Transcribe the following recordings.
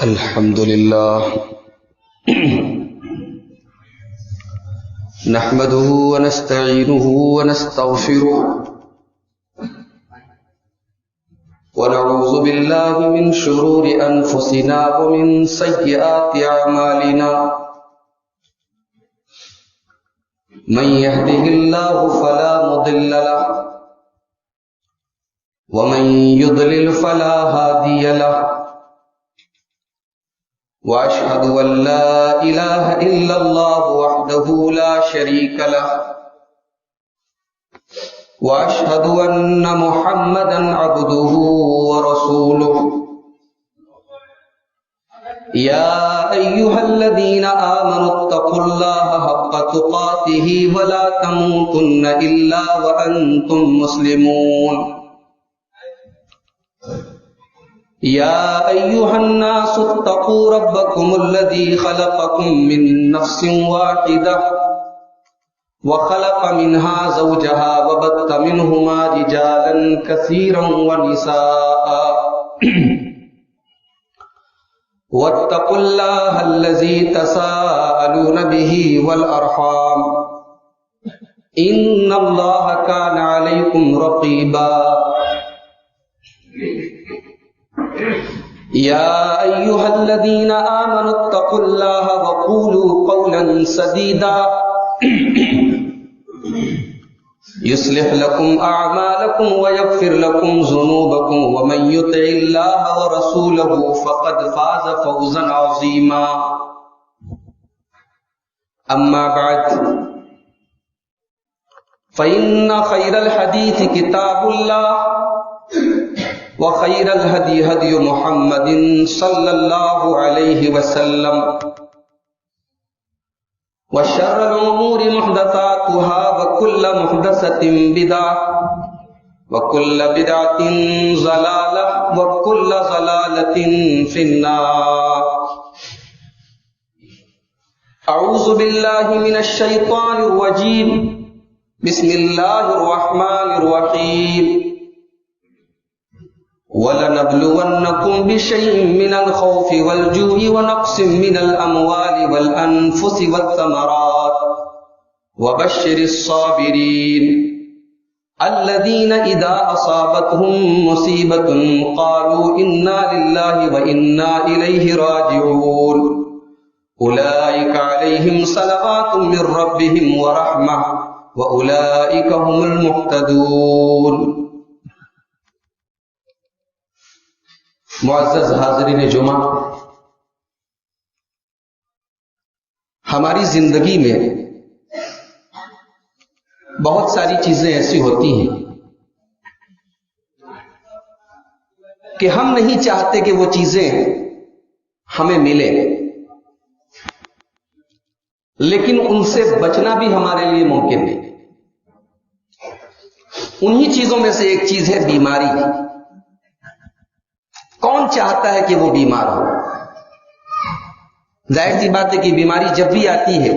الحمد لله نحمده ونستعينه ونستغفره ونعوذ بالله من شرور أنفسنا ومن سيئات أعمالنا من يهده الله فلا مضل له ومن يضلل فلا هادي له وأشهد أن لا إله إلا الله وحده لا شريك له وأشهد أن محمدا عبده ورسوله يا أيها الذين آمنوا اتقوا الله حق تقاته ولا تموتن إلا وأنتم مسلمون يا أيها الناس اتقوا ربكم الذي خلقكم من نفس واحدة وخلق منها زوجها وبث منهما رجالا كثيرا ونساء واتقوا الله الذي تساءلون به والأرحام إن الله كان عليكم رقيبا يا أيها الذين آمنوا اتقوا الله وقولوا قولا سديدا يصلح لكم أعمالكم ويغفر لكم ذنوبكم ومن يطع الله ورسوله فقد فاز فوزا عظيما أما بعد فإن خير الحديث كتاب الله وخير الهدي هدي محمد صلى الله عليه وسلم وشر الأمور محدثاتها وكل محدثة بدعة وكل بدعة ضلالة وكل ضلالة في النار. أعوذ بالله من الشيطان الرجيم. بسم الله الرحمن الرحيم. وَلَنَبْلُوَنَّكُمْ بِشَيْءٍ مِّنَ الْخَوْفِ وَالْجُوعِ وَنَقْصٍ مِّنَ الْأَمْوَالِ وَالْأَنفُسِ وَالثَّمَرَاتِ وَبَشِّرِ الصَّابِرِينَ الَّذِينَ إِذَا أَصَابَتْهُم مُّصِيبَةٌ قَالُوا إِنَّا لِلَّهِ وَإِنَّا إِلَيْهِ راجعون أُولَٰئِكَ عَلَيْهِمْ صَلَوَاتٌ مِّن رَّبِّهِمْ وَرَحْمَةٌ وَأُولَٰئِكَ هُمُ الْمُهْتَدُونَ. معزز حاضرین جمعہ، ہماری زندگی میں بہت ساری چیزیں ایسی ہوتی ہیں کہ ہم نہیں چاہتے کہ وہ چیزیں ہمیں ملیں، لیکن ان سے بچنا بھی ہمارے لیے ممکن نہیں. انہی چیزوں میں سے ایک چیز ہے بیماری. کون چاہتا ہے کہ وہ بیمار ہو؟ ظاہر سی بات ہے کہ بیماری جب بھی آتی ہے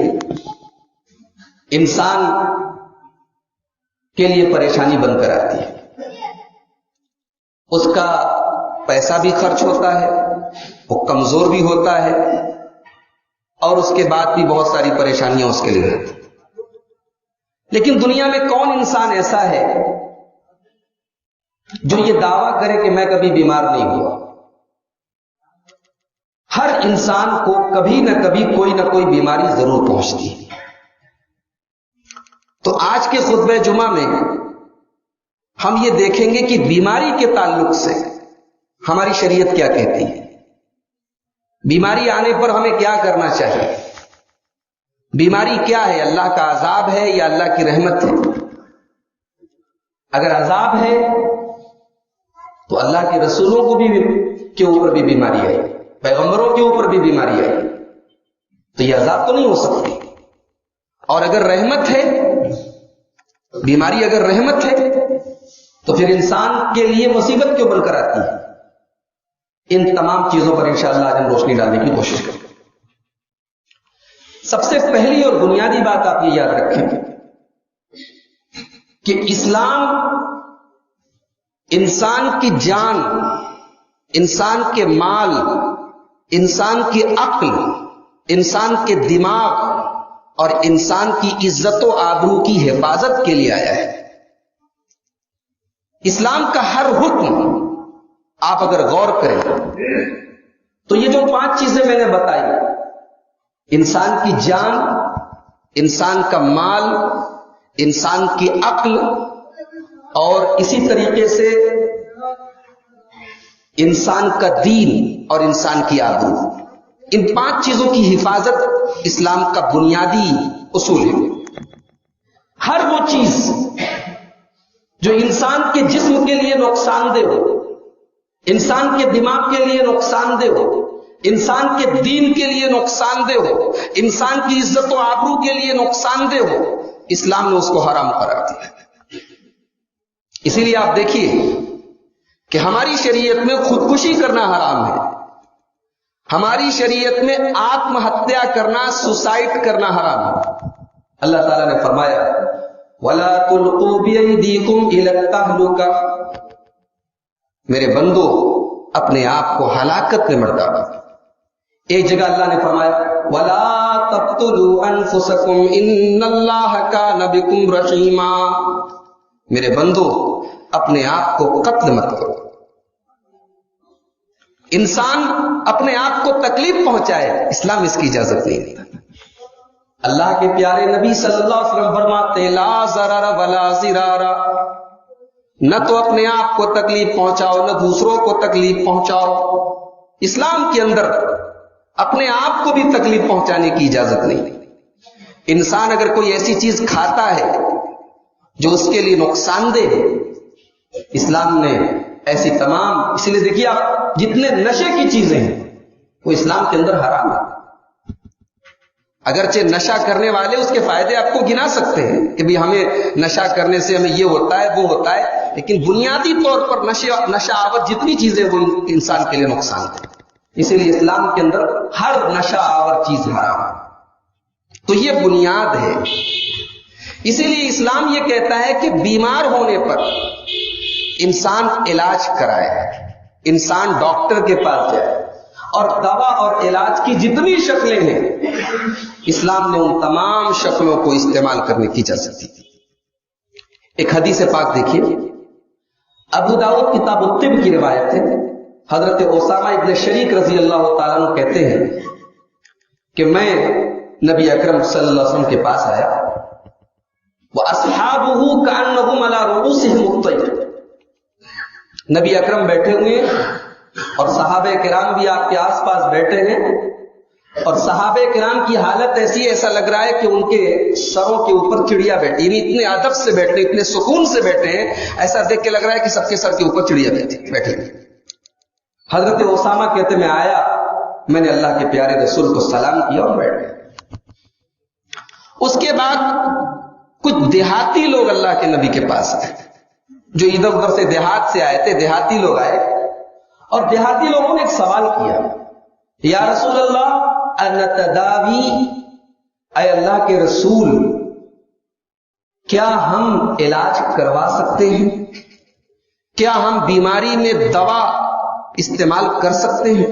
انسان کے لیے پریشانی بن کر آتی ہے. اس کا پیسہ بھی خرچ ہوتا ہے، وہ کمزور بھی ہوتا ہے، اور اس کے بعد بھی بہت ساری پریشانیاں اس کے لیے ہوتی ہیں. لیکن دنیا میں کون انسان ایسا ہے جو یہ دعویٰ کرے کہ میں کبھی بیمار نہیں ہوا؟ ہر انسان کو کبھی نہ کبھی کوئی نہ کوئی بیماری ضرور پہنچتی ہے. تو آج کے خطبہ جمعہ میں ہم یہ دیکھیں گے کہ بیماری کے تعلق سے ہماری شریعت کیا کہتی ہے، بیماری آنے پر ہمیں کیا کرنا چاہیے، بیماری کیا ہے، اللہ کا عذاب ہے یا اللہ کی رحمت ہے؟ اگر عذاب ہے تو اللہ کے رسولوں کو بھی کے اوپر بھی بیماری آئی، پیغمبروں کے اوپر بھی بیماری آئی، تو یہ عذاب تو نہیں ہو سکتی. اور اگر رحمت ہے، بیماری اگر رحمت ہے تو پھر انسان کے لیے مصیبت کیوں بن کر آتی ہے؟ ان تمام چیزوں پر انشاءاللہ آج ہم روشنی ڈالنے کی کوشش کریں گے. سب سے پہلی اور بنیادی بات آپ یہ یاد رکھیں کہ اسلام انسان کی جان، انسان کے مال انسان کی عقل، انسان کے دماغ اور انسان کی عزت و آبرو کی حفاظت کے لیے آیا ہے۔ اسلام کا ہر حکم آپ اگر غور کریں تو یہ جو 5 چیزیں میں نے بتائی، انسان کی جان، انسان کا مال، انسان کی عقل اور اسی طریقے سے انسان کا دین اور انسان کی آبرو، ان 5 چیزوں کی حفاظت اسلام کا بنیادی اصول ہے۔ ہر وہ چیز جو انسان کے جسم کے لیے نقصان دہ ہو، انسان کے دماغ کے لیے نقصان دہ ہو، انسان کے دین کے لیے نقصان دہ ہو، انسان کی عزت و آبرو کے لیے نقصان دہ ہو، اسلام نے اس کو حرام قرار دیا۔ اسی لیے آپ دیکھیے کہ ہماری شریعت میں خودکشی کرنا حرام ہے، ہماری شریعت میں آتم ہتیا کرنا، سوسائڈ کرنا حرام ہے۔ اللہ تعالیٰ نے فرمایا وَلَا تُلْقُوا بِأَيْدِيكُمْ إِلَى التَّهْلُكَةِ، میرے بندو اپنے آپ کو ہلاکت میں مت ڈالو۔ ایک جگہ اللہ نے فرمایا وَلَا تَقْتُلُوا أَنفُسَكُمْ إِنَّ اللَّهَ كَانَ بِكُمْ رَحِيمًا، میرے بندو اپنے آپ کو قتل مت کرو۔ انسان اپنے آپ کو تکلیف پہنچائے، اسلام اس کی اجازت نہیں دیتا۔ اللہ کے پیارے نبی صلی اللہ علیہ وسلم فرماتے لا ضرر ولا ضرار، نہ تو اپنے آپ کو تکلیف پہنچاؤ نہ دوسروں کو تکلیف پہنچاؤ۔ اسلام کے اندر اپنے آپ کو بھی تکلیف پہنچانے کی اجازت نہیں۔ انسان اگر کوئی ایسی چیز کھاتا ہے جو اس کے لیے نقصان دہ ہے، اسلام نے ایسی تمام، اس لیے دیکھیے آپ جتنے نشے کی چیزیں ہیں وہ اسلام کے اندر حرام ہے۔ اگرچہ نشہ کرنے والے اس کے فائدے آپ کو گنا سکتے ہیں کہ بھی ہمیں نشہ کرنے سے ہمیں یہ ہوتا ہے وہ ہوتا ہے، لیکن بنیادی طور پر نشہ آور جتنی چیزیں وہ انسان کے لیے نقصان ہے۔ اسی لیے اسلام کے اندر ہر نشہ آور چیز حرام ہے۔ تو یہ بنیاد ہے۔ اسی لیے اسلام یہ کہتا ہے کہ بیمار ہونے پر انسان علاج کرائے، انسان ڈاکٹر کے پاس جائے، اور دوا اور علاج کی جتنی شکلیں ہیں اسلام نے ان تمام شکلوں کو استعمال کرنے کی اجازت دی۔ ایک حدیث پاک دیکھیے، ابو داؤد کتاب الطب کی روایت ہے، حضرت اسامہ ابن شریک رضی اللہ تعالیٰ عنہ کہتے ہیں کہ میں نبی اکرم صلی اللہ علیہ وسلم کے پاس آیا، وَأَصْحَابُهُ كَأَنَّهُمْ عَلَىٰ رُؤُوسِهِمُ الطَّيْرُ، نبی اکرم بیٹھے ہوئے اور صحابہ کرام بھی آپ کے آس پاس بیٹھے ہیں، اور صحابہ کرام کی حالت ایسی ہے، ایسا لگ رہا ہے کہ ان کے سروں کے اوپر چڑیا بیٹھی، یعنی اتنے ادب سے بیٹھے، اتنے سکون سے بیٹھے ہیں، ایسا دیکھ کے لگ رہا ہے کہ سب کے سر کے اوپر چڑیا بیٹھی۔ حضرت اسامہ کہتے میں آیا، میں نے اللہ کے پیارے رسول کو سلام کیا اور بیٹھ گیا۔ اس کے بعد کچھ دیہاتی لوگ اللہ کے نبی کے پاس آئے، جو ادھر ادھر سے دیہات سے آئے تھے، دیہاتی لوگ آئے، اور دیہاتی لوگوں نے ایک سوال کیا، یا رسول اللہ انتداوی، اے اللہ کے رسول کیا ہم علاج کروا سکتے ہیں؟ کیا ہم بیماری میں دوا استعمال کر سکتے ہیں؟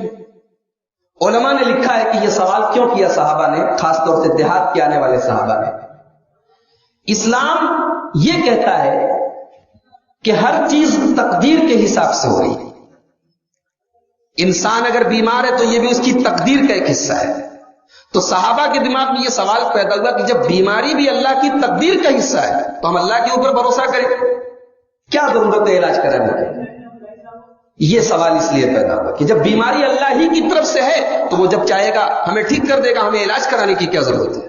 علماء نے لکھا ہے کہ یہ سوال کیوں کیا صحابہ نے، خاص طور سے دیہات کے آنے والے صحابہ نے۔ اسلام یہ کہتا ہے کہ ہر چیز تقدیر کے حساب سے ہو رہی ہے۔ انسان اگر بیمار ہے تو یہ بھی اس کی تقدیر کا ایک حصہ ہے۔ تو صحابہ کے دماغ میں یہ سوال پیدا ہوا کہ جب بیماری بھی اللہ کی تقدیر کا حصہ ہے تو ہم اللہ کے اوپر بھروسہ کریں، کیا ضرورت ہے علاج کرانے کی؟ یہ سوال اس لیے پیدا ہوا کہ جب بیماری اللہ ہی کی طرف سے ہے تو وہ جب چاہے گا ہمیں ٹھیک کر دے گا، ہمیں علاج کرانے کی کیا ضرورت ہے؟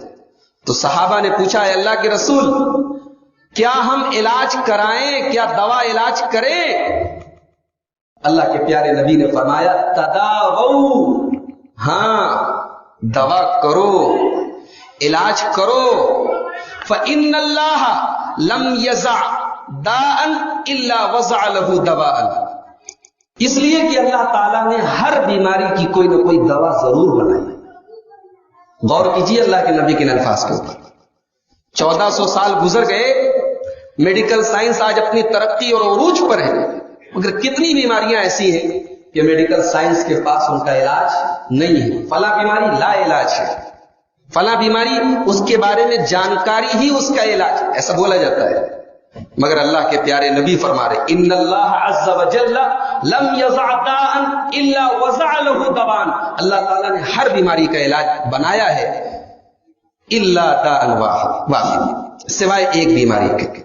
تو صحابہ نے پوچھا، اے اللہ کے رسول کیا ہم علاج کرائیں، کیا دوا علاج کریں؟ اللہ کے پیارے نبی نے فرمایا تداووا، ہاں دوا کرو، علاج کرو، فإن اللہ لم یزع داء الا وضع له دواء، اس لیے کہ اللہ تعالیٰ نے ہر بیماری کی کوئی نہ کوئی دوا ضرور بنائی۔ غور کیجیے اللہ کے نبی کے الفاظ کے اوپر۔ 1400 سال گزر گئے، میڈیکل سائنس آج اپنی ترقی اور عروج پر ہے، مگر کتنی بیماریاں ایسی ہیں کہ میڈیکل سائنس کے پاس ان کا علاج نہیں ہے، فلاں بیماری لا علاج ہے، فلاں بیماری اس کے بارے میں جانکاری ہی اس کا علاج ہے، ایسا بولا جاتا ہے۔ مگر اللہ کے پیارے نبی فرما رہے ان اللہ عز وجل لم یضع داء الا وضع له دواء، اللہ تعالیٰ نے ہر بیماری کا علاج بنایا ہے الا داء واحد، سوائے ایک بیماری کے۔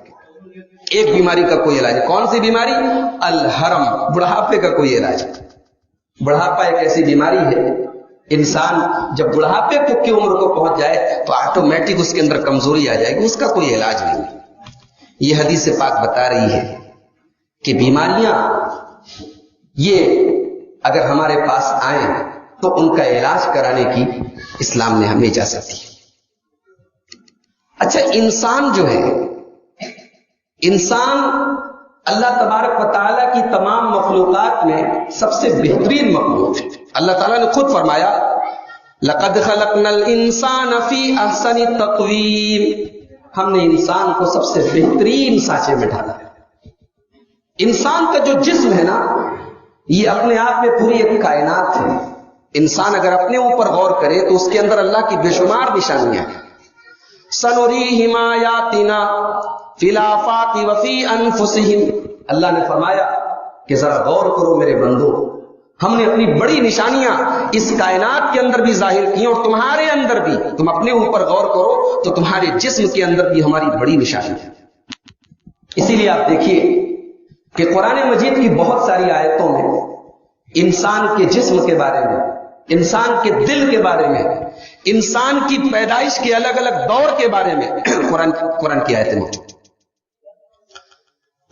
ایک بیماری کا کوئی علاج ہے، کون سی بیماری؟ الحرم، بڑھاپے کا کوئی علاج ہے۔ بڑھاپا ایک ایسی بیماری ہے، انسان جب بڑھاپے کی عمر کو پہنچ جائے تو آٹومیٹک اس کے اندر کمزوری آ جائے گی، اس کا کوئی علاج نہیں۔ یہ حدیث پاک بتا رہی ہے کہ بیماریاں یہ اگر ہمارے پاس آئیں تو ان کا علاج کرانے کی اسلام نے ہمیں اجازت دی۔ اچھا، انسان جو ہے، انسان اللہ تبارک و تعالیٰ کی تمام مخلوقات میں سب سے بہترین مخلوق ہے۔ اللہ تعالیٰ نے خود فرمایا لَقَدْ خَلَقْنَا الْإِنسَانَ فِي أَحْسَنِ تَقْوِيمٍ، ہم نے انسان کو سب سے بہترین سانچے میں ڈالا ہے۔ انسان کا جو جسم ہے نا، یہ اپنے آپ میں پوری ایک کائنات ہے۔ انسان اگر اپنے اوپر غور کرے تو اس کے اندر اللہ کی بے شمار نشانیاں ہیں۔ سَنُرِيهِمْ آيَاتِنَا فِي الْآفَاقِ وَفِي أَنفُسِهِمْ، اللہ نے فرمایا کہ ذرا غور کرو میرے بندو، ہم نے اپنی بڑی نشانیاں اس کائنات کے اندر بھی ظاہر کی اور تمہارے اندر بھی، تم اپنے اوپر غور کرو تو تمہارے جسم کے اندر بھی ہماری بڑی نشانی ہے۔ اسی لیے آپ دیکھیے کہ قرآن مجید کی بہت ساری آیتوں میں انسان کے جسم کے بارے میں، انسان کے دل کے بارے میں، انسان کی پیدائش کے الگ الگ دور کے بارے میں قرآن کی آیتیں موجود۔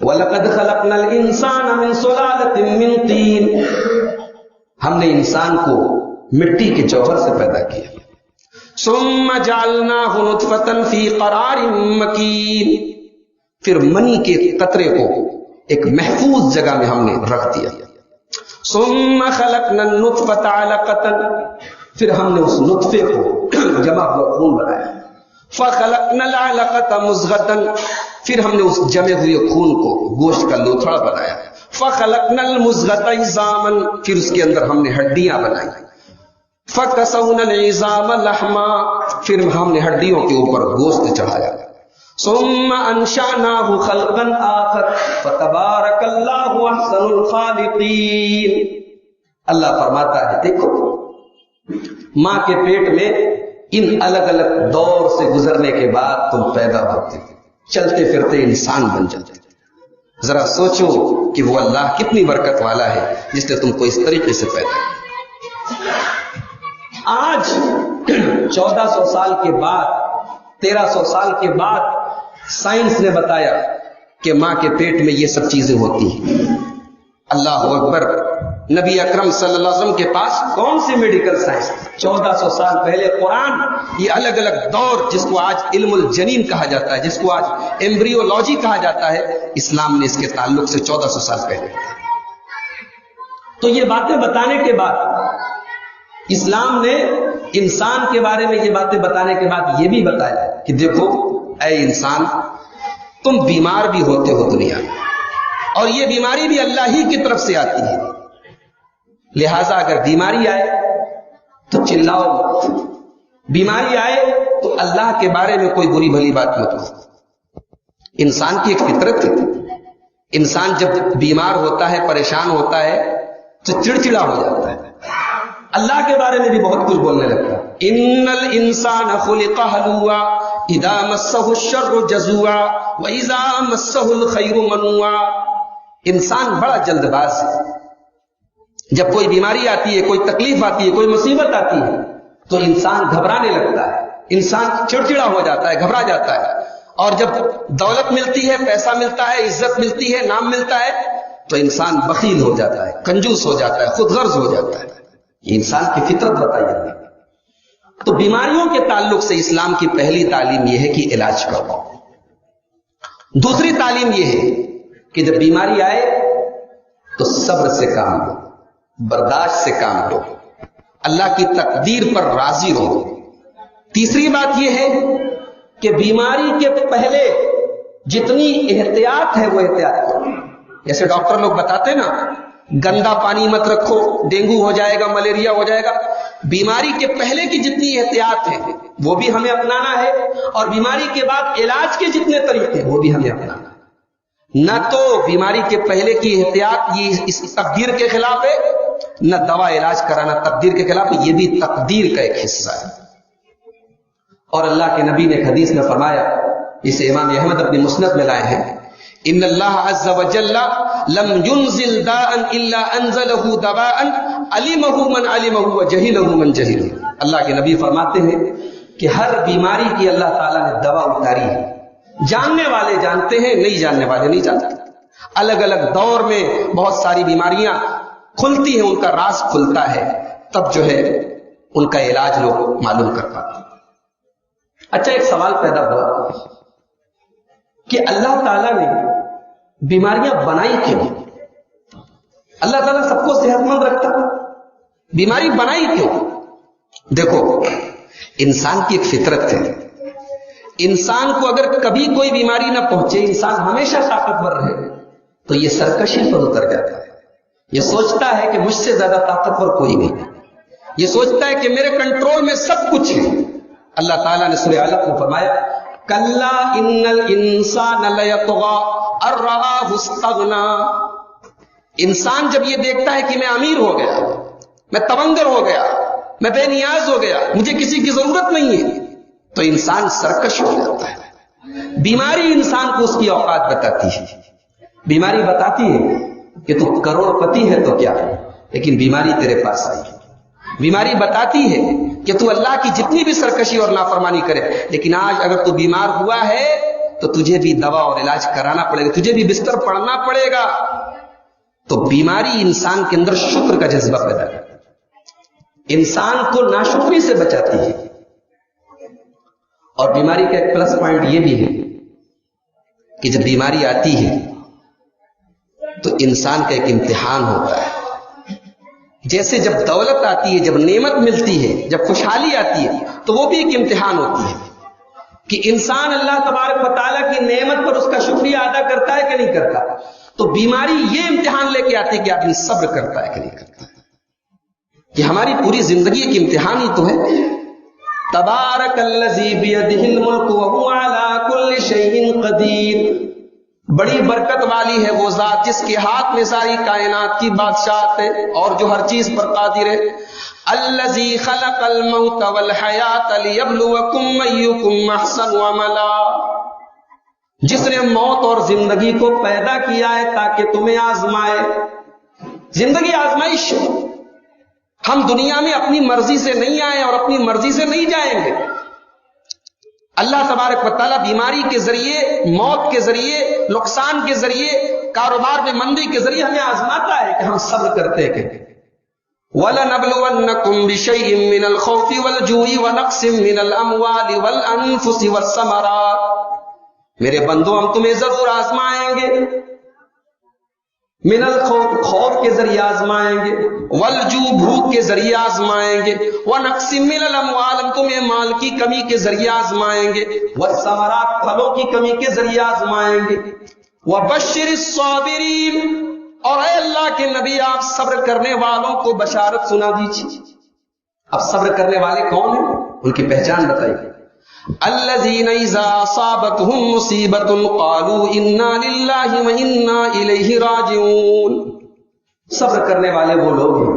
وَلَقَدْ خَلَقْنَا الْإِنسَانَ مِنْ سُلَالَةٍ مِّن طِينٍ، ہم نے انسان کو مٹی کے جوہر سے پیدا کیا۔ ثُمَّ جَعَلْنَاهُ نُطْفَةً فِي قَرَارٍ مَّكِينٍ، پھر منی کے قطرے کو ایک محفوظ جگہ میں ہم نے رکھ دیا۔ ثُمَّ خَلَقْنَا النُّطْفَةَ عَلَقَةً، پھر ہم نے اس نطفے کو جمع ہوا خون بنایا۔ فَخَلَقْنَا الْعَلَقَةَ مُضْغَةً، پھر ہم نے اس جمے ہوئے خون کو گوشت کا لوتھڑا بنایا۔ فَخَلَقْنَا الْمُضْغَةَ عِظَامًا، پھر اس کے اندر ہم نے ہڈیاں بنائی۔ فَكَسَوْنَا الْعِظَامَ لَحْمًا، پھر ہم نے ہڈیوں کے اوپر گوشت چڑھایا۔ ثُمَّ أَنشَأْنَاهُ خَلْقًا آخَرَ فَتَبَارَكَ اللَّهُ أَحْسَنُ الْخَالِقِينَ، اللہ فرماتا ہے دیکھو ماں کے پیٹ میں ان الگ الگ دور سے گزرنے کے بعد تم پیدا ہوتے، چلتے پھرتے انسان بن جاتے۔ ذرا سوچو کہ وہ اللہ کتنی برکت والا ہے جس نے تم کو اس طریقے سے پیدا کیا۔ آج 1400 سال کے بعد، 1300 سال کے بعد سائنس نے بتایا کہ ماں کے پیٹ میں یہ سب چیزیں ہوتی ہیں۔ اللہ اکبر، نبی اکرم صلی اللہ علیہ وسلم کے پاس کون سی میڈیکل سائنس؟ 1400 سال پہلے قرآن، یہ الگ الگ دور جس کو آج علم الجنین کہا جاتا ہے، جس کو آج ایمبریولوجی کہا جاتا ہے، اسلام نے اس کے تعلق سے 1400 سال پہلے۔ تو یہ باتیں بتانے کے بعد اسلام نے انسان کے بارے میں یہ باتیں بتانے کے بعد یہ بھی بتایا کہ دیکھو اے انسان، تم بیمار بھی ہوتے ہو دنیا میں، اور یہ بیماری بھی اللہ ہی کی طرف سے آتی ہے، لہذا اگر بیماری آئے تو چلاؤ مت، بیماری آئے تو اللہ کے بارے میں کوئی بری بھلی بات مت کرو۔ انسان کی ایک فطرت ہے، انسان جب بیمار ہوتا ہے، پریشان ہوتا ہے تو چڑچڑا ہو جاتا ہے، اللہ کے بارے میں بھی بہت کچھ بولنے لگتا ہے۔ ان الانسان خلق ہلوعا اذا مسہ الشر جزوعا واذا مسہ الخیر منوعا، انسان بڑا جلد باز ہے، جب کوئی بیماری آتی ہے، کوئی تکلیف آتی ہے، کوئی مصیبت آتی ہے تو انسان گھبرانے لگتا ہے، انسان چڑچڑا ہو جاتا ہے، گھبرا جاتا ہے، اور جب دولت ملتی ہے، پیسہ ملتا ہے، عزت ملتی ہے، نام ملتا ہے تو انسان بخیل ہو جاتا ہے، کنجوس ہو جاتا ہے، خود غرض ہو جاتا ہے۔ یہ انسان کی فطرت بتائیے۔ تو بیماریوں کے تعلق سے اسلام کی پہلی تعلیم یہ ہے کہ علاج کرو۔ دوسری تعلیم یہ ہے کہ جب بیماری آئے تو صبر سے کام لو، برداشت سے کام لو، اللہ کی تقدیر پر راضی رہو۔ تیسری بات یہ ہے کہ بیماری کے پہلے جتنی احتیاط ہے وہ احتیاط کرو۔ جیسے ڈاکٹر لوگ بتاتے نا گندا پانی مت رکھو، ڈینگو ہو جائے گا، ملیریا ہو جائے گا. بیماری کے پہلے کی جتنی احتیاط ہے وہ بھی ہمیں اپنانا ہے، اور بیماری کے بعد علاج کے جتنے طریقے وہ بھی ہمیں اپنانا ہے. نہ تو بیماری کے پہلے کی احتیاط یہ اس تقدیر کے خلاف ہے، نہ دوا علاج کرانا تقدیر کے خلاف ہے، یہ بھی تقدیر کا ایک حصہ ہے. اور اللہ کے نبی نے حدیث میں فرمایا، اسے امام احمد اپنی مسند میں لائے ہیں، ان اللہ عز وجل لم ينزل داء الا انزله دواء علمه من علمه وجهله من جهله. اللہ کے نبی فرماتے ہیں کہ ہر بیماری کی اللہ تعالیٰ نے دوا اتاری ہے. جاننے والے جانتے ہیں، نہیں جاننے والے نہیں جانتے. الگ الگ دور میں بہت ساری بیماریاں کھلتی ہیں، ان کا راز کھلتا ہے، تب جو ہے ان کا علاج لوگ معلوم کر پاتے ہیں. اچھا، ایک سوال پیدا ہوا کہ اللہ تعالیٰ نے بیماریاں بنائی کیوں؟ اللہ تعالیٰ سب کو صحت مند رکھتا، بیماری بنائی کیوں؟ دیکھو، انسان کی ایک فطرت ہے، انسان کو اگر کبھی کوئی بیماری نہ پہنچے، انسان ہمیشہ طاقتور رہے، تو یہ سرکشی پر اتر جاتا ہے. یہ سوچتا ہے کہ مجھ سے زیادہ طاقتور کوئی نہیں، یہ سوچتا ہے کہ میرے کنٹرول میں سب کچھ ہے. اللہ تعالیٰ نے سورہ علق میں فرمایا، کلا ان الانسان لیطغی ان رآہ استغنی. انسان جب یہ دیکھتا ہے کہ میں امیر ہو گیا، میں تونگر ہو گیا، میں بے نیاز ہو گیا، مجھے کسی کی ضرورت نہیں ہے، تو انسان سرکش ہو جاتا ہے. بیماری انسان کو اس کی اوقات بتاتی ہے. بیماری بتاتی ہے کہ تو کروڑ پتی ہے تو کیا، لیکن بیماری تیرے پاس آئی. بیماری بتاتی ہے کہ تو اللہ کی جتنی بھی سرکشی اور نافرمانی کرے، لیکن آج اگر تو بیمار ہوا ہے تو تجھے بھی دوا اور علاج کرانا پڑے گا، تجھے بھی بستر پڑنا پڑے گا. تو بیماری انسان کے اندر شکر کا جذبہ پیدا کرتی ہے، انسان کو ناشکری سے بچاتی ہے. اور بیماری کا ایک پلس پوائنٹ یہ بھی ہے کہ جب بیماری آتی ہے تو انسان کا ایک امتحان ہوتا ہے. جیسے جب دولت آتی ہے، جب نعمت ملتی ہے، جب خوشحالی آتی ہے، تو وہ بھی ایک امتحان ہوتی ہے کہ انسان اللہ تبارک و تعالیٰ کی نعمت پر اس کا شکریہ ادا کرتا ہے کہ نہیں کرتا. تو بیماری یہ امتحان لے کے آتی ہے کہ آدمی صبر کرتا ہے کہ نہیں کرتا. کہ ہماری پوری زندگی ایک امتحان ہی تو ہے. تبارک الذی بیدہ الملک وہو علی کل شیء قدیر. بڑی برکت والی ہے وہ ذات جس کے ہاتھ میں ساری کائنات کی بادشاہت ہے اور جو ہر چیز پر قادر ہے. الذی خلق الموت والحیات لیبلوکم ایکم احسن عملا. جس نے موت اور زندگی کو پیدا کیا ہے تاکہ تمہیں آزمائے. زندگی آزمائش ہے. ہم دنیا میں اپنی مرضی سے نہیں آئے اور اپنی مرضی سے نہیں جائیں گے. اللہ تبارک و تعالیٰ بیماری کے ذریعے، موت کے ذریعے، نقصان کے ذریعے، کاروبار میں مندی کے ذریعے ہمیں آزماتا ہے کہ ہم صبر کرتے ہیں. وَلَنَبْلُوَنَّكُمْ بِشَيْءٍ مِّنَ الْخَوْفِ وَالْجُوعِ وَنَقْصٍ مِّنَ الْأَمْوَالِ وَالْأَنفُسِ وَالثَّمَرَاتِ. میرے بندو، ہم تمہیں ضرور آزمائیں گے. من الخوف، خوف کے ذریعے آزمائیں گے، والجوع، بھوک کے ذریعے آزمائیں گے، ونقص من الاموال، ہم تمہیں مال کی کمی کے ذریعے آزمائیں گے، والثمرات، پھلوں کی کمی کے ذریعے آزمائیں گے. وبشر الصابرین، اور اے اللہ کے نبی آپ صبر کرنے والوں کو بشارت سنا دیجیے. اب صبر کرنے والے کون ہیں، ان کی پہچان بتائیے. الذین اذا اصابتهم مصیبۃ قالوا انا للہ وانا الیہ راجعون. صبر کرنے والے وہ لوگ ہیں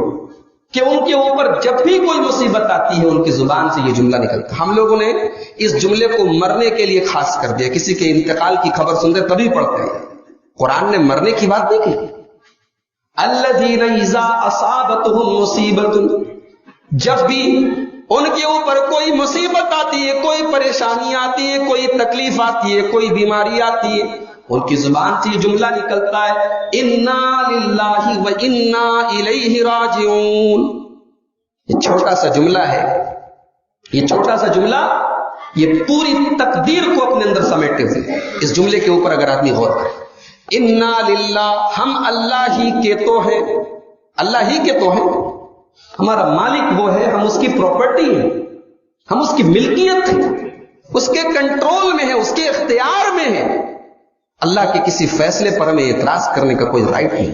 کہ ان کے اوپر جب بھی کوئی مصیبت آتی ہے ان کی زبان سے یہ جملہ نکلتا. ہم لوگوں نے اس جملے کو مرنے کے لیے خاص کر دیا. کسی کے انتقال کی خبر سنتے تبھی پڑھتے ہیں. قرآن نے مرنے کی بات نہیں کی. الذین اذا اصابتهم مصیبۃ، جب بھی ان کے اوپر کوئی مصیبت آتی ہے، کوئی پریشانی آتی ہے، کوئی تکلیف آتی ہے، کوئی بیماری آتی ہے، ان کی زبان سے یہ جملہ نکلتا ہے، انا للہ و انا الیہ راجعون. یہ چھوٹا سا جملہ ہے، یہ چھوٹا سا جملہ یہ پوری تقدیر کو اپنے اندر سمیٹے ہوئے. اس جملے کے اوپر اگر آدمی غور کرے، انا للہ، ہم اللہ ہی کے تو ہیں، اللہ ہی کے تو ہیں. ہمارا مالک وہ ہے، ہم اس کی پراپرٹی ہیں، ہم اس کی ملکیت ہیں، اس کے کنٹرول میں ہے، اس کے اختیار میں ہے. اللہ کے کسی فیصلے پر ہمیں اعتراض کرنے کا کوئی رائٹ نہیں.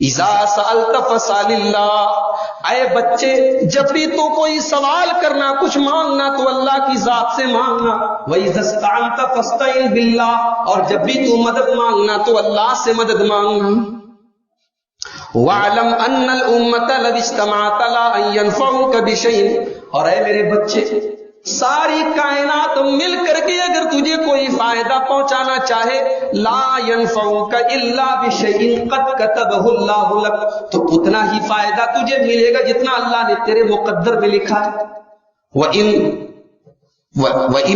اذا سألت فسأل اللہ، اے بچے جب بھی تو کوئی سوال کرنا، کچھ مانگنا تو اللہ کی ذات سے مانگنا، وَإِذَا اسْتَعَنْتَ فَاسْتَعِنْ بِاللَّهِ، اور جب بھی تو مدد مانگنا تو اللہ سے مدد مانگنا۔ وَاعْلَمْ أَنَّ الْأُمَّةَ لَوِ اجْتَمَعَتْ عَلَىٰ أَن يَنفَعُوكَ بِشَيْءٍ، اور اے میرے بچے ساری کائنات مل کر کے اگر تجھے کوئی فائدہ پہنچانا چاہے، لا ينفعوك الا بشيء قد كتبه الله لك، تو اتنا ہی فائدہ تجھے ملے گا جتنا اللہ نے تیرے مقدر میں لکھا ہے۔ وَإِنِ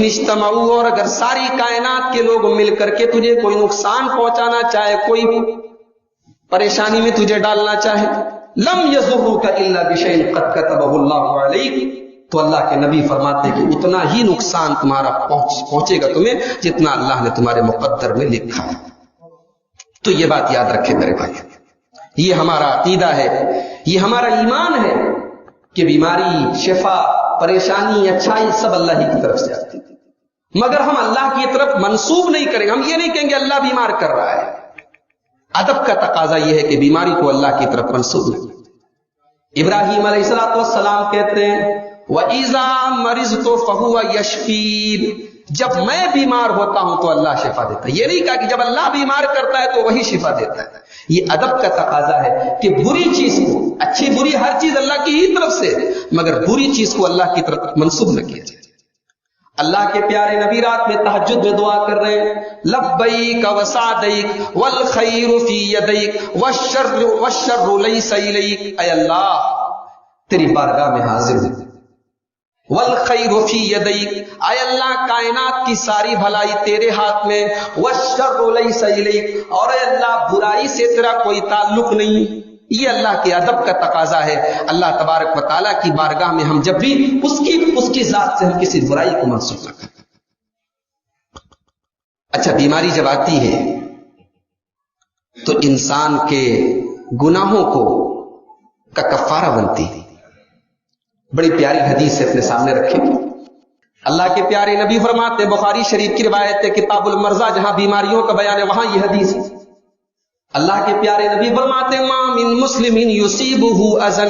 اجْتَمَعُوا، اور اگر ساری کائنات کے لوگ مل کر کے تجھے کوئی نقصان پہنچانا چاہے، کوئی پریشانی میں تجھے ڈالنا چاہے، لم يضروك الا بشيء قد كتبه الله عليك، تو اللہ کے نبی فرماتے کہ اتنا ہی نقصان تمہارا پہنچے گا تمہیں جتنا اللہ نے تمہارے مقدر میں لکھا ہے۔ تو یہ بات یاد رکھے میرے بھائی، یہ ہمارا عقیدہ ہے، یہ ہمارا ایمان ہے کہ بیماری، شفا، پریشانی، اچھائی سب اللہ ہی کی طرف سے آتی ہے، مگر ہم اللہ کی طرف منسوب نہیں کریں گے۔ ہم یہ نہیں کہیں گے اللہ بیمار کر رہا ہے۔ ادب کا تقاضا یہ ہے کہ بیماری کو اللہ کی طرف منسوب نہیں۔ ابراہیم علیہ السلام کہتے ہیں وَإِذَا مَرِضْتُ فَهُوَ يَشْفِينِ، جب میں بیمار ہوتا ہوں تو اللہ شفا دیتا ہے۔ یہ نہیں کہا کہ جب اللہ بیمار کرتا ہے تو وہی شفا دیتا ہے۔ یہ ادب کا تقاضا ہے کہ بری چیز کو، اچھی بری ہر چیز اللہ کی ہی طرف سے، مگر بری چیز کو اللہ کی طرف منسوب نہ کیا جائے۔ اللہ کے پیارے نبی رات میں تہجد میں دعا کر رہے ہیں، لبیک وسعدیک والخیر فی یدیک والشر لیس الیک، اے اللہ تیری بارگاہ میں حاضر ہوں، والخیر فی یدیک، اے اللہ کائنات کی ساری بھلائی تیرے ہاتھ میں، والشر لیس الیک، اور اے اللہ برائی سے تیرا کوئی تعلق نہیں۔ یہ اللہ کے ادب کا تقاضا ہے۔ اللہ تبارک و تعالیٰ کی بارگاہ میں ہم جب بھی اس کی ذات سے ہم کسی برائی کو منسوخ نہ کریں۔ اچھا، بیماری جب آتی ہے تو انسان کے گناہوں کا کفارہ بنتی ہے۔ بڑی پیاری حدیث ہے، اپنے سامنے رکھیں۔ اللہ کے پیارے نبی فرماتے، بخاری شریف کی روایت ہے، کتاب المرضى، جہاں بیماریوں کا بیان ہے وہاں یہ حدیث ہے۔ اللہ کے پیارے نبی فرماتے، ما من مسلم یصیبہ اذى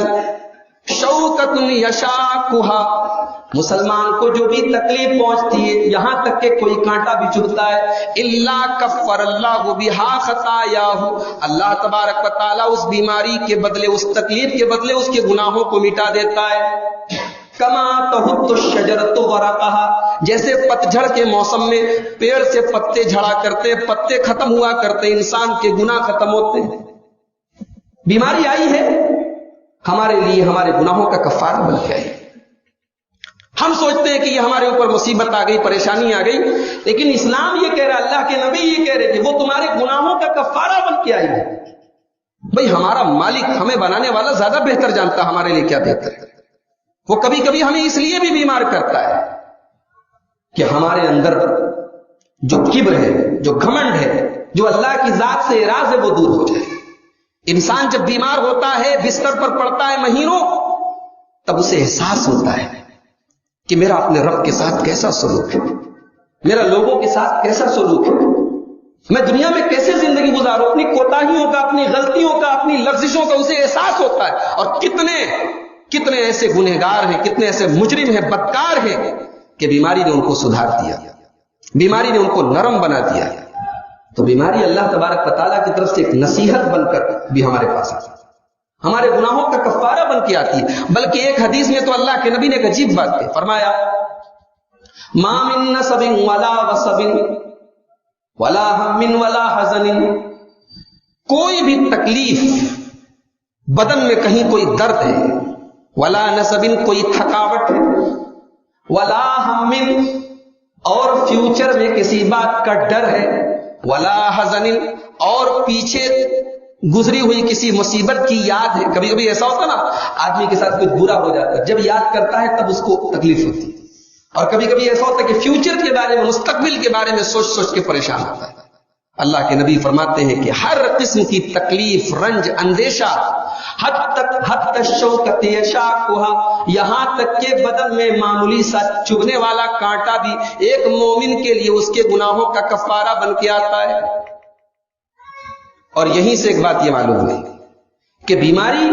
شوکۃ یشاقھا، مسلمان کو جو بھی تکلیف پہنچتی ہے، یہاں تک کہ کوئی کانٹا بھی چبھتا ہے، الا کفر اللہ بہا خطایاہ، اللہ تبارک و تعالیٰ اس بیماری کے بدلے، اس تکلیف کے بدلے اس کے گناہوں کو مٹا دیتا ہے۔ کما تحط الشجرۃ ورقها، جیسے پتجھڑ کے موسم میں پیڑ سے پتے جھڑا کرتے، پتے ختم ہوا کرتے، انسان کے گناہ ختم ہوتے ہیں۔ بیماری آئی ہے ہمارے لیے ہمارے گناہوں کا کفارہ بن کے آئی۔ ہم سوچتے ہیں کہ یہ ہمارے اوپر مصیبت آ گئی، پریشانی آ گئی، لیکن اسلام یہ کہہ رہا ہے، اللہ کے نبی یہ کہہ رہے کہ وہ تمہارے گناہوں کا کفارہ بن کے آئی ہے۔ بھئی ہمارا مالک، ہمیں بنانے والا زیادہ بہتر جانتا ہمارے لیے کیا بہتر ہے۔ وہ کبھی کبھی ہمیں اس لیے بھی بیمار کرتا ہے کہ ہمارے اندر جو کبر ہے، جو گھمنڈ ہے، جو اللہ کی ذات سے اعراض ہے، وہ دور ہو جائے۔ انسان جب بیمار ہوتا ہے، بستر پر پڑتا ہے مہینوں، تب اسے احساس ہوتا ہے کہ میرا اپنے رب کے ساتھ کیسا سلوک ہے، میرا لوگوں کے ساتھ کیسا سلوک ہے، میں دنیا میں کیسے زندگی گزاروں، اپنی کوتاہیوں کا، اپنی غلطیوں کا، اپنی لغزشوں کا اسے احساس ہوتا ہے۔ اور کتنے ایسے گنہگار ہیں، کتنے ایسے مجرم ہیں، بدکار ہیں کہ بیماری نے ان کو سدھار دیا، بیماری نے ان کو نرم بنا دیا۔ تو بیماری اللہ تبارک و تعالیٰ کی طرف سے ایک نصیحت بن کر بھی ہمارے پاس آتی ہے، ہمارے گناہوں کا کفارہ بن کے آتی ہے۔ بلکہ ایک حدیث میں تو اللہ کے نبی نے ایک عجیب بات کی، فرمایا ما من نصب ولا وصب ولا ہم ولا حزن، کوئی بھی تکلیف، بدن میں کہیں کوئی درد ہے، ولا نصب کوئی تھکاوٹ ہے، ولا ہم اور فیوچر میں کسی بات کا ڈر ہے، ولا حزن اور پیچھے گزری ہوئی کسی مصیبت کی یاد ہے۔ کبھی کبھی ایسا ہوتا نا، آدمی کے ساتھ کچھ برا ہو جاتا ہے، جب یاد کرتا ہے تب اس کو تکلیف ہوتی ہے۔ اور کبھی کبھی ایسا ہوتا ہے کہ فیوچر کے بارے میں، مستقبل کے بارے میں سوچ کے پریشان ہوتا ہے۔ اللہ کے نبی فرماتے ہیں کہ ہر قسم کی تکلیف، رنج، اندیشہ، حتی الشوکۃ یشاقھا، یہاں تک کہ بدن میں معمولی سا چبھنے والا کانٹا بھی ایک مومن کے لیے اس کے گناہوں کا کفارہ بن کے آتا ہے۔ اور یہیں سے ایک بات یہ معلوم ہے کہ بیماری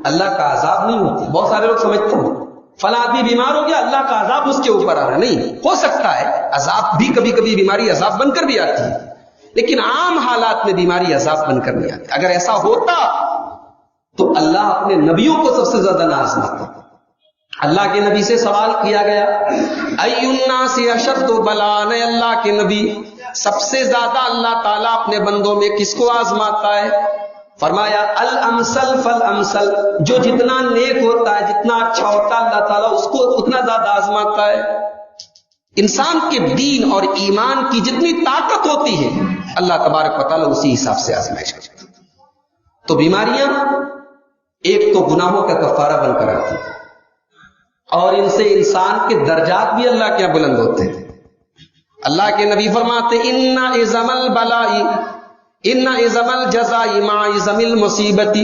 اللہ کا عذاب نہیں ہوتی. بہت سارے لوگ سمجھتے ہیں فلاں آدمی بیمار ہو گیا اللہ کا عذاب اس کے اوپر آ رہا. نہیں ہو سکتا ہے عذاب بھی کبھی کبھی بیماری عذاب بن کر بھی آتی ہے, لیکن عام حالات میں بیماری عذاب بن کر نہیں آتی. اگر ایسا ہوتا تو اللہ اپنے نبیوں کو سب سے زیادہ نہ آزماتا. اللہ کے نبی سے سوال کیا گیا ای الناس اشد بلاء, اللہ کے نبی سب سے زیادہ اللہ تعالیٰ اپنے بندوں میں کس کو آزماتا ہے؟ فرمایا الامثل فالامثل, جو جتنا نیک ہوتا ہے جتنا اچھا ہوتا ہے اللہ تعالیٰ اس کو اتنا زیادہ آزماتا ہے. انسان کے دین اور ایمان کی جتنی طاقت ہوتی ہے اللہ تبارک و تعالیٰ اسی حساب سے آزمائش کرتا ہے. تو بیماریاں ایک تو گناہوں کا کفارہ بن کر آتی ہیں اور ان سے انسان کے درجات بھی اللہ کے یہاں بلند ہوتے ہیں. اللہ کے نبی فرماتے ان عظم البلاء ان عظم الجزاء مع عظم المصیبت,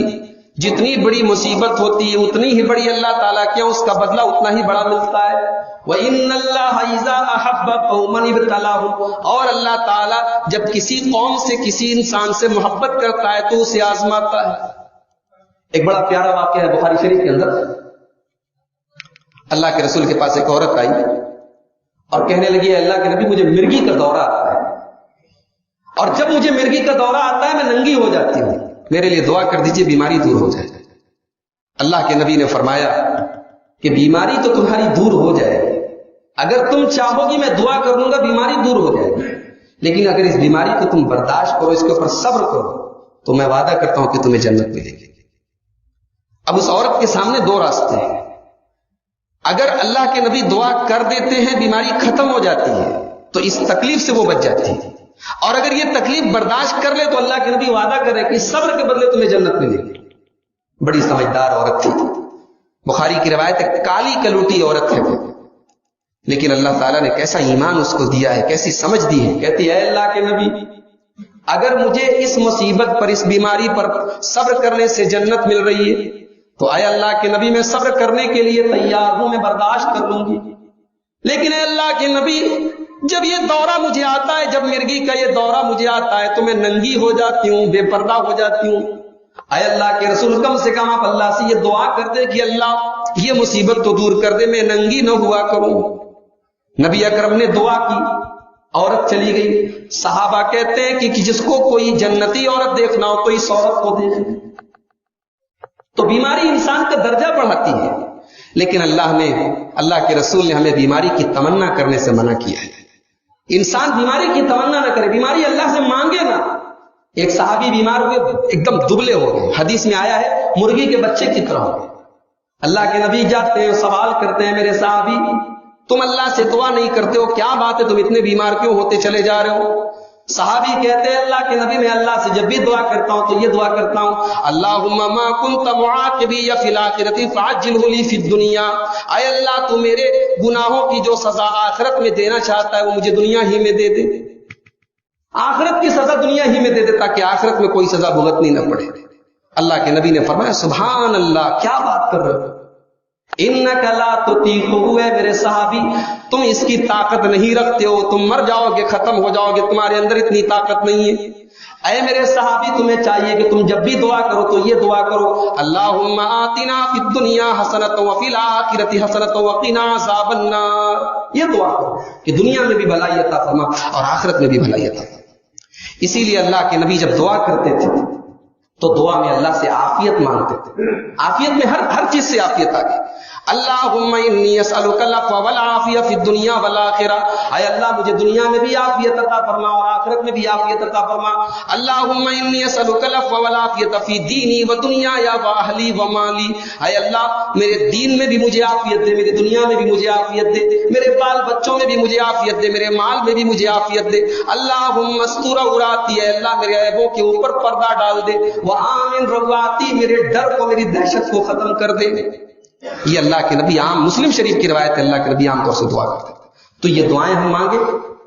جتنی بڑی مصیبت ہوتی ہے اتنی ہی بڑی اللہ تعالیٰ کے اس کا بدلہ اتنا ہی بڑا ملتا ہے. وَإِنَّ اللَّهَ إِذَا أَحَبَّ قَوْمًا ابْتَلَاهُمْ, اور اللہ تعالیٰ جب کسی قوم سے کسی انسان سے محبت کرتا ہے تو اسے آزماتا ہے. ایک بڑا پیارا واقعہ ہے بخاری شریف کے اندر. اللہ کے رسول کے پاس ایک عورت آئی اور کہنے لگی اللہ کے نبی مجھے مرگی کا دورہ آتا ہے اور جب مجھے مرگی کا دورہ آتا ہے میں ننگی ہو جاتی ہوں, میرے لیے دعا کر دیجئے بیماری دور ہو جائے. اللہ کے نبی نے فرمایا کہ بیماری تو تمہاری دور ہو جائے گی, اگر تم چاہو گی میں دعا کر لوں گا بیماری دور ہو جائے گی, لیکن اگر اس بیماری کو تم برداشت کرو اس کے اوپر صبر کرو تو میں وعدہ کرتا ہوں کہ تمہیں جنت ملے گی. اب اس عورت کے سامنے دو راستے ہیں. اگر اللہ کے نبی دعا کر دیتے ہیں بیماری ختم ہو جاتی ہے تو اس تکلیف سے وہ بچ جاتی ہے, اور اگر یہ تکلیف برداشت کر لے تو اللہ کے نبی وعدہ کر رہے کہ صبر کے بدلے تمہیں جنت ملے گی. بڑی سمجھدار عورت تھی. بخاری کی روایت ہے کالی کلوٹی عورت ہے وہ, لیکن اللہ تعالیٰ نے کیسا ایمان اس کو دیا ہے, کیسی سمجھ دی ہے. کہتی ہے اللہ کے نبی اگر مجھے اس مصیبت پر اس بیماری پر صبر کرنے سے جنت مل رہی ہے تو اے اللہ کے نبی میں صبر کرنے کے لیے تیار ہوں, میں برداشت کر لوں گی. لیکن اے اللہ کے نبی جب یہ دورہ مجھے آتا ہے, جب مرگی کا یہ دورہ مجھے آتا ہے تو میں ننگی ہو جاتی ہوں, بے پردہ ہو جاتی ہوں. اے اللہ کے رسول کم سے کم آپ اللہ سے یہ دعا کر دے کہ اللہ یہ مصیبت تو دور کر دے, میں ننگی نہ ہوا کروں. نبی اکرم نے دعا کی, عورت چلی گئی. صحابہ کہتے ہیں کہ جس کو کوئی جنتی عورت دیکھنا ہو تو اس عورت کو دیکھے. تو بیماری انسان کا درجہ بڑھاتی ہے, لیکن اللہ کے رسول نے ہمیں بیماری کی تمنا کرنے سے منع کیا ہے. انسان بیماری کی تمنا نہ کرے, بیماری اللہ سے مانگے نہ. ایک صحابی بیمار ہوئے ایک دم دبلے ہو گئے, حدیث میں آیا ہے مرغی کے بچے کی طرح ہو گئے. اللہ کے نبی جاتے ہیں سوال کرتے ہیں میرے صحابی تم اللہ سے دعا نہیں کرتے ہو, کیا بات ہے تم اتنے بیمار کیوں ہوتے چلے جا رہے ہو؟ صحابی کہتے ہیں اللہ کے نبی میں اللہ سے جب بھی دعا کرتا ہوں تو یہ دعا کرتا ہوں اللہم ما کنت معاقبی یا فی الآخرۃ فعجلہ لی فی الدنیا, اے اللہ تو میرے گناہوں کی جو سزا آخرت میں دینا چاہتا ہے وہ مجھے دنیا ہی میں دے دے. آخرت کی سزا دنیا ہی میں دے دے تاکہ آخرت میں کوئی سزا بھگتنی نہ پڑے. اللہ کے نبی نے فرمایا سبحان اللہ, کیا بات کر رہے ہو, انک لا تطیقہ, میرے صحابی تم اس کی طاقت نہیں رکھتے ہو, تم مر جاؤ گے ختم ہو جاؤ گے, تمہارے اندر اتنی طاقت نہیں ہے. اے میرے صحابی تمہیں چاہیے کہ تم جب بھی دعا کرو تو یہ دعا کرو اللہم آتنا فی الدنیا حسنۃ وفی الآخرۃ حسنۃ وقنا عذاب النار. یہ دعا کرو کہ دنیا میں بھی بھلائی عطا فرما اور آخرت میں بھی بھلائی عطا فرما. اسی لیے اللہ کے نبی جب دعا کرتے تھے تو دعا میں اللہ سے عافیت مانگتے تھے. عافیت میں ہر چیز سے عافیت آ گئی. اللہم انی اسألک العفو والعافیہ فی الدنیا والآخرہ, اے اللہ مجھے دنیا میں بھی عافیت عطا فرما اور آخرت میں بھی عافیت عطا فرما. اللہم انی اسألک العفو والعافیہ فی دینی و دنیایا و اہلی و مالی, اے اللہ میرے دین میں بھی مجھے عافیت دے, میری دنیا میں بھی مجھے عافیت دے, میرے بال بچوں میں بھی مجھے عافیت دے, میرے مال میں بھی مجھے عافیت دے. اللہم استر عوراتی, اے اللہ میرے عیبوں کے اوپر پردہ ڈال دے. وآمن رواتی, میرے ڈر کو میری دہشت کو ختم کر دے. یہ اللہ کے نبی عام مسلم شریف کی روایت ہے, اللہ کے نبی عام طور سے دعا کرتے تھے. تو یہ دعائیں ہم مانگے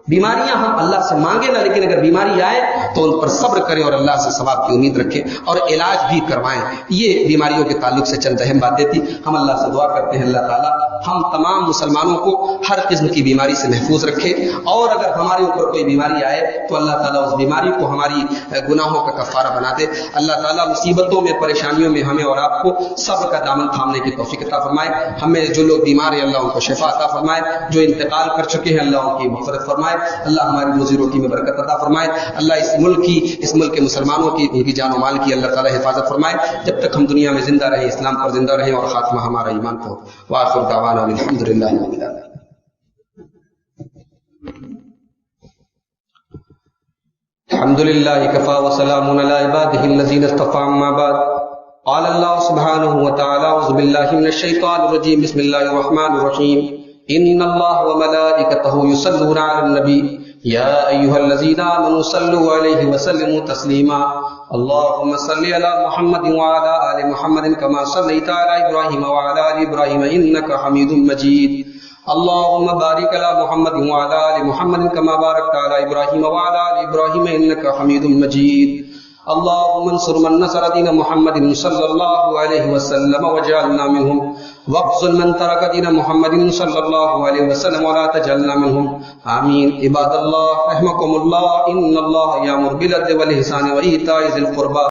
بیماریاں ہم اللہ سے مانگے نہ، لیکن اگر بیماری آئے تو ان پر صبر کریں اور اللہ سے ثواب کی امید رکھیں اور علاج بھی کروائیں. یہ بیماریوں کے تعلق سے چند اہم باتیں تھی. ہم اللہ سے دعا کرتے ہیں اللہ تعالیٰ ہم تمام مسلمانوں کو ہر قسم کی بیماری سے محفوظ رکھے، اور اگر ہمارے اوپر کوئی بیماری آئے تو اللہ تعالیٰ اس بیماری کو ہماری گناہوں کا کفارہ بنا دے. اللہ تعالیٰ مصیبتوں میں، پریشانیوں میں ہمیں اور آپ کو صبر کا دامن تھامنے کی توفیق عطا فرمائے. ہمیں جو لوگ بیمار ہیں اللہ ان کو شفا عطا فرمائے، جو انتقال کر چکے ہیں اللہ ان کی مغفرت فرمائے. اللہ ہماری روزی روٹی میں برکت عطا فرمائے. اللہ اس ملک کے مسلمانوں کی، ان کی جان و مال کی اللہ تعالیٰ حفاظت فرمائے. جب تک ہم دنیا میں زندہ رہیں اسلام پر زندہ رہیں اور خاتمہ ہمارا ایمان کو. وآخر دعوانا الحمدللہ رب العالمین. الحمدللہ کفا وسلام علی عبادہ الذین اصطفى. اما بعد قال اللہ سبحانہ وتعالی اعوذ باللہ من الشیطان الرجیم بسم اللہ الرحمن الرحیم ان اللہ وملائکتہ یصلون علی النبی یا ایہا الذین آمنوا صلوا علیہ وسلموا تسلیما. اللہم صل علی محمد وعلی آل محمد کما صلیت علی ابراہیم وعلی آل ابراہیم انکا حمید مجید. اللہم بارک علی محمد وعلی آل محمد کما بارکت علی ابراہیم وعلی آل ابراہیم انکا حمید مجید. اللهم انصر من نصر دين محمد صلى الله عليه وسلم وجعلنا منهم، واخذل من ترك دين محمد صلى الله عليه وسلم ولا تجعلنا منهم. آمين. عباد الله رحمكم الله، إن الله يأمر بالعدل والإحسان وإيتاء ذي القربى